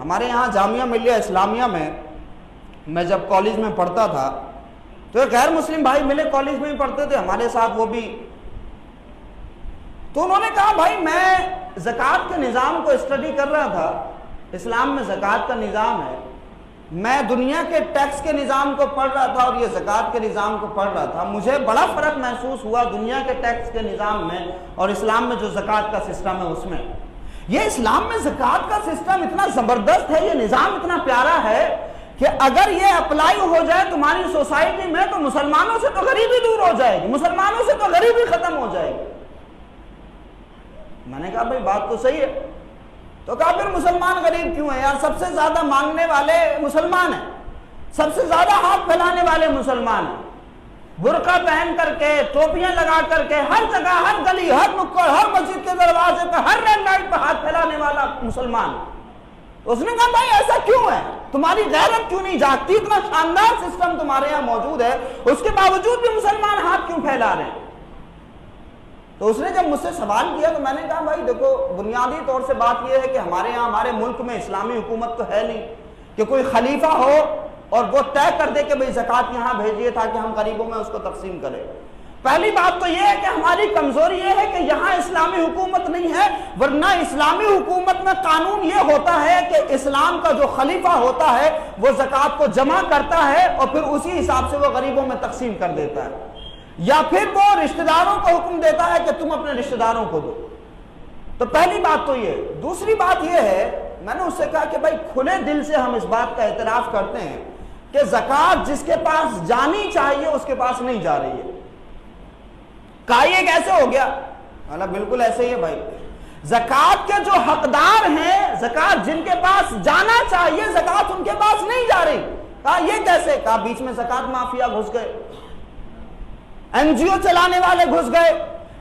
ہمارے یہاں جامعہ ملیہ اسلامیہ میں جب کالج میں پڑھتا تھا تو ایک غیر مسلم بھائی ملے، کالج میں ہی پڑھتے تھے ہمارے ساتھ وہ بھی، تو انہوں نے کہا بھائی میں زکوٰۃ کے نظام کو اسٹڈی کر رہا تھا، اسلام میں زکوٰۃ کا نظام ہے، میں دنیا کے ٹیکس کے نظام کو پڑھ رہا تھا اور یہ زکوٰۃ کے نظام کو پڑھ رہا تھا، مجھے بڑا فرق محسوس ہوا دنیا کے ٹیکس کے نظام میں اور اسلام میں جو زکوٰۃ کا سسٹم ہے اس میں۔ یہ اسلام میں زکوٰۃ کا سسٹم اتنا زبردست ہے، یہ نظام اتنا پیارا ہے کہ اگر یہ اپلائی ہو جائے تمہاری سوسائٹی میں تو مسلمانوں سے تو غریبی دور ہو جائے گی، مسلمانوں سے تو غریبی ختم ہو جائے گی۔ میں نے کہا بھائی بات تو صحیح ہے، تو کہا پھر مسلمان غریب کیوں ہیں یار؟ سب سے زیادہ مانگنے والے مسلمان ہیں، سب سے زیادہ ہاتھ پھیلانے والے مسلمان ہیں، برقع پہن کر کے، ٹوپیاں لگا کر کے، ہر جگہ، ہر گلی، ہر نکڑ، ہر مسجد کے دروازے پہ، ہر ریڈ لائٹ پہ ہاتھ پھیلانے والا مسلمان۔ تو اس نے کہا بھائی ایسا کیوں ہے؟ تمہاری غیرت کیوں نہیں جاگتی؟ اتنا شاندار سسٹم تمہارے یہاں موجود ہے، اس کے باوجود بھی مسلمان ہاتھ کیوں پھیلا رہے ہیں؟ تو اس نے جب مجھ سے سوال کیا تو میں نے کہا بھائی دیکھو، بنیادی طور سے بات یہ ہے کہ ہمارے یہاں، ہمارے ملک میں اسلامی حکومت تو ہے نہیں کہ کوئی خلیفہ ہو اور وہ طے کر دے کہ بھئی زکوٰۃ یہاں بھیجیے تاکہ ہم غریبوں میں اس کو تقسیم کریں۔ پہلی بات تو یہ ہے کہ ہماری کمزوری یہ ہے کہ یہاں اسلامی حکومت نہیں ہے، ورنہ اسلامی حکومت میں قانون یہ ہوتا ہے کہ اسلام کا جو خلیفہ ہوتا ہے وہ زکوٰۃ کو جمع کرتا ہے اور پھر اسی حساب سے وہ غریبوں میں تقسیم کر دیتا ہے، یا پھر وہ رشتہ داروں کو حکم دیتا ہے کہ تم اپنے رشتہ داروں کو دو۔ تو پہلی بات تو یہ۔ دوسری بات یہ ہے، میں نے اس سے کہا کہ بھائی کھلے دل سے ہم اس بات کا اعتراف کرتے ہیں کہ زکوٰۃ جس کے پاس جانی چاہیے اس کے پاس نہیں جا رہی ہے۔ کہا یہ کیسے ہو گیا؟ بالکل ایسے ہی ہے بھائی، زکوٰۃ کے جو حقدار ہیں، زکوٰۃ جن کے پاس جانا چاہیے زکوٰۃ ان کے پاس نہیں جا رہی۔ کہا یہ کیسے؟ کہا بیچ میں زکوٰۃ مافیا گھس گئے، این جی او چلانے والے گھس گئے،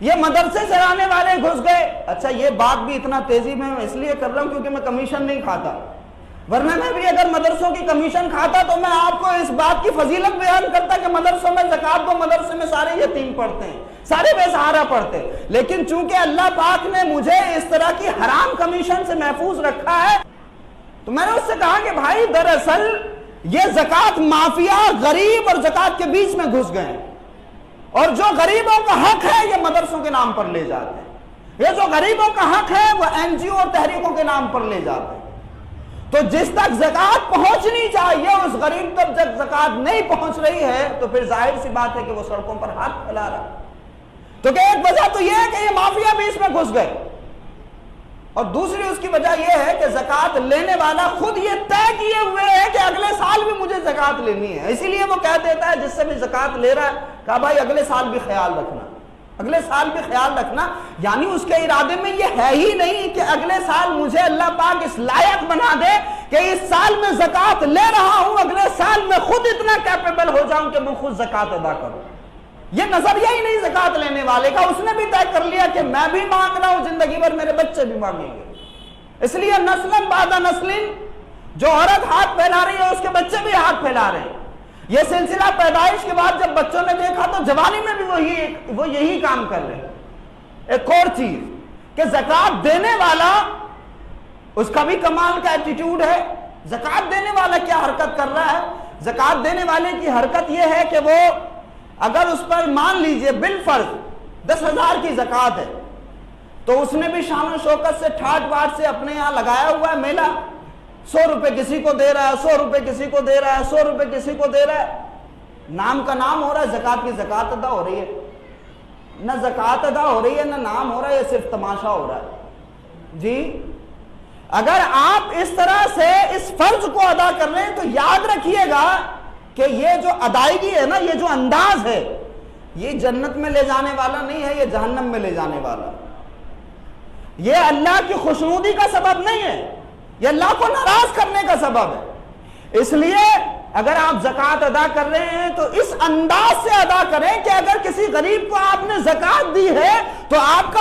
یہ مدرسے چلانے والے گھس گئے۔ اچھا یہ بات بھی اتنا تیزی میں اس لیے کر رہا ہوں کیونکہ میں کمیشن نہیں کھاتا، ورنہ میں بھی اگر مدرسوں کی کمیشن کھاتا تو میں آپ کو اس بات کی فضیلت بیان کرتا کہ مدرسوں میں زکوٰۃ دو، مدرسے میں سارے یتیم پڑھتے ہیں، سارے بے سہارا پڑھتے ہیں۔ لیکن چونکہ اللہ پاک نے مجھے اس طرح کی حرام کمیشن سے محفوظ رکھا ہے تو میں نے اس سے کہا کہ بھائی دراصل یہ زکوٰۃ مافیا غریب اور زکوٰۃ کے بیچ میں گھس گئے ہیں، اور جو غریبوں کا حق ہے یہ مدرسوں کے نام پر لے جاتے ہیں، یہ جو غریبوں کا حق ہے وہ این جی او اور تحریکوں کے نام پر لے جاتے ہیں۔ تو جس تک زکوٰۃ پہنچنی چاہیے اس غریب تک جب زکوٰۃ نہیں پہنچ رہی ہے تو پھر ظاہر سی بات ہے کہ وہ سڑکوں پر ہاتھ پھیلا رہا ہے۔ تو کہ ایک وجہ تو یہ ہے کہ یہ مافیا بھی اس میں گھس گئے، اور دوسری اس کی وجہ یہ ہے کہ زکوٰۃ لینے والا خود یہ طے کیے ہوئے ہے کہ اگلے سال بھی مجھے زکوٰۃ لینی ہے، اسی لیے وہ کہہ دیتا ہے جس سے بھی زکوٰۃ لے رہا ہے، کہا بھائی اگلے سال بھی خیال رکھنا، اگلے سال بھی خیال رکھنا۔ یعنی اس کے ارادے میں یہ ہے ہی نہیں کہ اگلے سال مجھے اللہ پاک اس لائق بنا دے کہ اس سال میں زکوٰۃ لے رہا ہوں، اگلے سال میں خود اتنا کیپیبل ہو جاؤں کہ میں خود زکوٰۃ ادا کروں۔ یہ نظریہ ہی نہیں زکوٰۃ لینے والے کا، اس نے بھی طے کر لیا کہ میں بھی مانگ رہا ہوں، زندگی بھر میرے بچے بھی مانگیں گے، اس لیے نسلاً بعد نسلاً جو عورت ہاتھ پھیلا رہی ہے اس کے بچے بھی ہاتھ پھیلا رہے ہیں۔ یہ سلسلہ پیدائش کے بعد جب بچوں نے دیکھا تو جوانی میں بھی وہ یہی کام کر رہے ہیں۔ ایک اور چیز کہ زکوٰۃ دینے والا، اس کا بھی کمال کا ایٹیٹیوڈ ہے۔ زکوٰۃ دینے والا کیا حرکت کر رہا ہے؟ زکوٰۃ دینے والے کی حرکت یہ ہے کہ وہ اگر اس پر مان لیجئے بالفرض 10,000 کی زکوٰۃ ہے تو اس نے بھی شان و شوکت سے ٹھاٹ باٹ سے اپنے یہاں لگایا ہوا ہے میلہ، 100 روپے کسی کو دے رہا ہے، 100 روپے کسی کو دے رہا ہے، 100 روپے کسی کو دے رہا ہے، نام کا نام ہو رہا ہے، زکوٰۃ کی زکوٰۃ ادا ہو رہی ہے؟ نہ زکوٰۃ ادا ہو رہی ہے نہ نام ہو رہا ہے، یہ صرف تماشا ہو رہا ہے۔ جی اگر آپ اس طرح سے اس فرض کو ادا کر رہے ہیں تو یاد رکھیے گا کہ یہ جو ادائیگی ہے نا، یہ جو انداز ہے، یہ جنت میں لے جانے والا نہیں ہے، یہ جہنم میں لے جانے والا، یہ اللہ کی خوشنودی کا سبب نہیں ہے، یہ اللہ کو ناراض کرنے کا سبب ہے۔ اس لیے اگر آپ زکوٰۃ ادا کر رہے ہیں تو اس انداز سے ادا کریں کہ اگر کسی غریب کو آپ نے زکوٰۃ دی ہے تو آپ کا